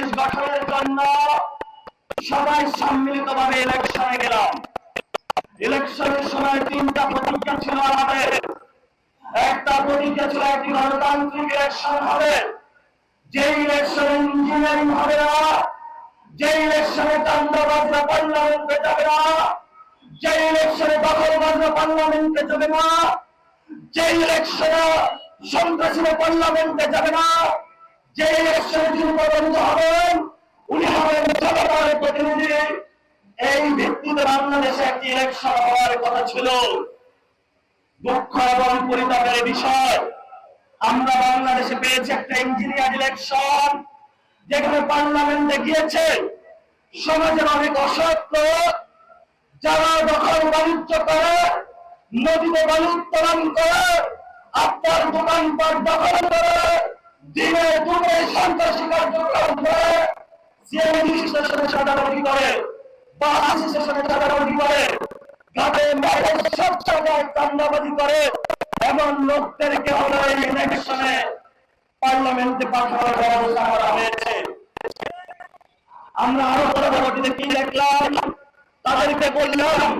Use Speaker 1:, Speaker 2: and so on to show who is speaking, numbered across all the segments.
Speaker 1: বাংলাদেশ গঠনের জন্য সবাই সম্মিলিতভাবে ইলেকশনে গেলাম। ইলেকশনের সময় তিনটা প্রতিজ্ঞা ছিল আমাদের। একটা প্রতিজ্ঞা ছিল একটি গণতান্ত্রিক ইলেকশন হবে, যে ইলেকশনে ইঞ্জিনিয়ারিং হবে না, যে ইলেকশনে চান্দাবাজরা পার্লামেন্টে যাবে না, যে ইলেকশনে দখলবাজরা পার্লামেন্টে যাবে না, যে ইলেকশনে সন্ত্রাসীরা পার্লামেন্টে যাবে না, যে ইলেকশনে যিনি প্রবন্ধ হবেন উনি হবেন জনগণের প্রতিনিধি। এই ভিত্তিতে বাংলাদেশে একটি ইলেকশন হওয়ার কথা ছিল। দুঃখ এবং পরিতাপের বিষয়, আমরা বাংলাদেশে পেয়েছি একটা ইঞ্জিনিয়ার ইলেকশন, যেখানে পার্লামেন্টে গিয়েছে সমাজের অনেক অসৎ লোক, যারা দখল বাণিজ্য করে, নদীতে বালু উত্তোলন করে, আপনার দোকানপাট দখল করে, দিনে দুপুরে সন্ত্রাসী কার্যক্রম করে, সিএনজি স্টেশনে চাঁদাবাজি করে, বাস স্টেশনে চাঁদাবাজি করে, ঘাটে মাঠে সব জায়গায় চাঁদাবাজি করে, এমন লোকদেরকে হলো এই ইলেকশনে পার্লামেন্টে পাঠানোর ব্যবস্থা করা হয়েছে। আমরা আরো পরবর্তীতে কি দেখলাম, তাদেরকে বললাম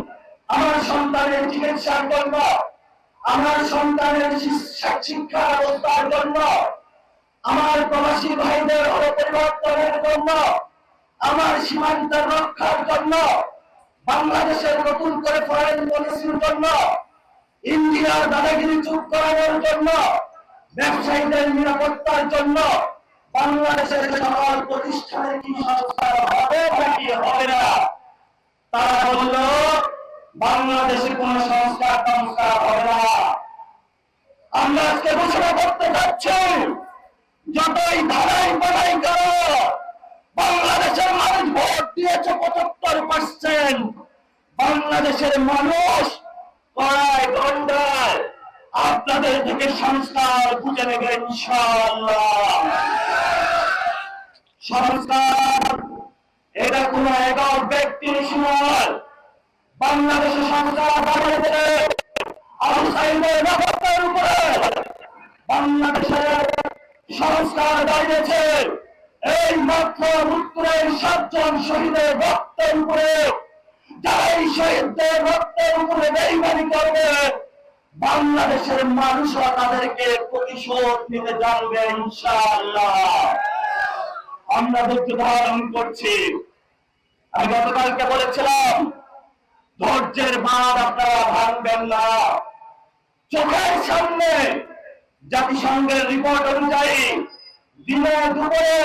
Speaker 1: আমার সন্তানের চিকিৎসার জন্য, আমার সন্তানের শিক্ষা ব্যবস্থার জন্য, আমার প্রবাসী ভাইদের পরিবর্তনের জন্য, আমার সীমান্তের রক্ষার জন্য, বাংলাদেশের নতুন করে ফরেন পলিসির জন্য, ইন্ডিয়ার দাদাগিরি চুপ করানোর জন্য, ব্যবসায়ীদের নিরাপত্তার জন্য, বাংলাদেশের সকল প্রতিষ্ঠানে কি সংস্কার হবে নাকি হবে না, তারা বলল বাংলাদেশে কোন সংস্কার হবে না। আমরা আজকে ঘোষণা করতে যাচ্ছি, যতই ধারাই বাড়াই করো, বাংলাদেশের মানুষ ভোট দিয়েছে ৭৫%। বাংলাদেশের মানুষ কড়াই গন্ডায় আপনাদের থেকে সংস্কার বুঝে নেবে ইনশাআল্লাহ। সংস্কার এটা কোন একক ব্যক্তির নয়, বাংলাদেশের সংস্কার বাড়িয়ে দেবে আবু সাইদের ব্যাপারটার উপরে। বাংলাদেশের সংস্কার দাঁড়িয়েছে এই মাত্র উত্তরের ৭ জন শহীদের রক্তের উপরে। যারা এই শহীদদের রক্তের উপরে বেইমানি করবে, বাংলাদেশের মানুষরা তাদেরকে প্রতিশোধ নিতে জানবে ইনশাআল্লাহ। আমরা ধৈর্য ধারণ করছি। আমি গতকালকে বলেছিলাম, ধৈর্যের বাঁধ আপনারা ভাঙবেন না। চোখের সামনে জাতিসংঘের রিপোর্ট অনুযায়ী দিনে দুপুরে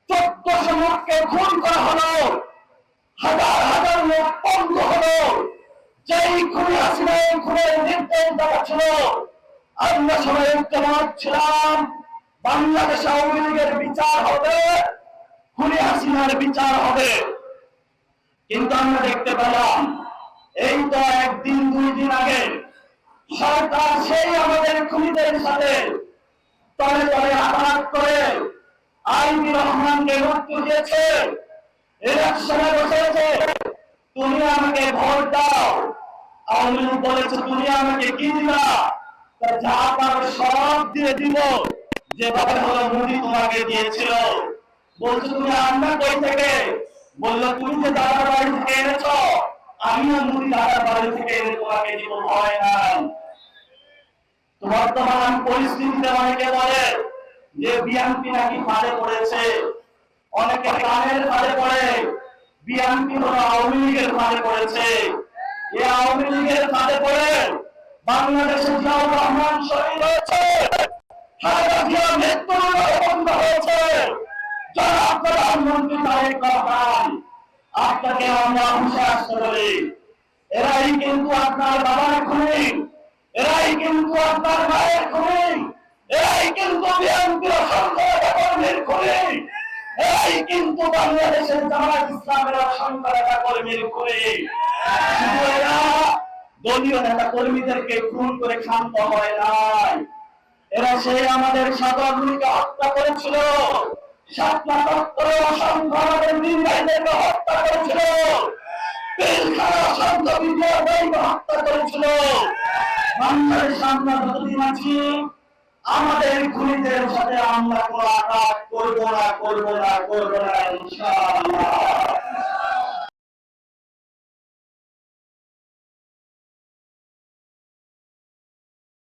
Speaker 1: ১৪০০ লোককে খুন করা হলো, হাজার হাজার লোক বন্ধ হলো। যেই খুনি হাসিনা এই খুনের নির্দেশ দেওয়া ছিল, আমরা সবাই ঐক্যমত ছিলাম বাংলাদেশ আওয়ামী লীগের বিচার হবে, খুনি হাসিনার বিচার হবে। কিন্তু আমরা দেখতে পেলাম এই তো একদিন ২ দিন আগে সরকার সেই আমাদের খুনিদের সাথে তলে তলে আঘাত করে আইবি রহমানকে মুক্তি দিয়েছে, ইলেকশনে বসেছে, তুমি আমাকে ভোট দাও। আওয়ামী লীগ বলেছে তুমি আমাকে কি দিলা, যা পারো সব দিয়ে দিব, যেভাবে হলো মুড়ি তোমাকে দিয়েছিল। বলছো তুমি আনবা কই থেকে, বললো তুমি যে দাদার বাড়ি থেকে এনেছ, আমিও মুড়ি দাদার বাড়ি থেকে এনে তোমাকে দিব, হয় না। বর্তমান পরিস্থিতিতে অনেকে বলে যে বিএনপি নাকি ফাঁদে পড়েছে, অনেকে কানের ফাঁদে পড়ে, বিএনপি হলো আওয়ামী লীগের ফাঁদে পড়েছে। এই আওয়ামী লীগের ফাঁদে পড়ে বাংলাদেশে জিয়াউর রহমান শহীদ হয়েছে, খালেদা জিয়া মৃত্যুর বন্ধ হয়েছে, যারা প্রধানমন্ত্রী তারেক রহমান। আপনাকে আমরা হুঁশিয়ার করি, এরাই কিন্তু আপনার বাবার খুনি, এরাই কিন্তু আপনার মায়ের খুনি, এরাই কিন্তু বিএনপির অসংখ্য কর্মীর খুনি, এরাই কিন্তু বাংলাদেশের জামায়াত ইসলামের অসংখ্য নেতা কর্মীর খুনি। শুধু এরা দলীয় নেতা কর্মীদেরকে খুন করে ক্ষান্ত হয় নাই, এরা সেই আমাদের সাগরগুলিকে হত্যা করেছিল, শাপলা চত্বরে অসংখ্য আমাদের নির্বাহীদেরকে হত্যা করেছিল, পিলখানা অসংখ্য বিদ্রোহীকে হত্যা করেছিল। বাংলাদেশে আমরা যতদিন আছি আমাদের খুনিদের সাথে আমরা কোনো আঘাত করবো না ইনশাআল্লাহ।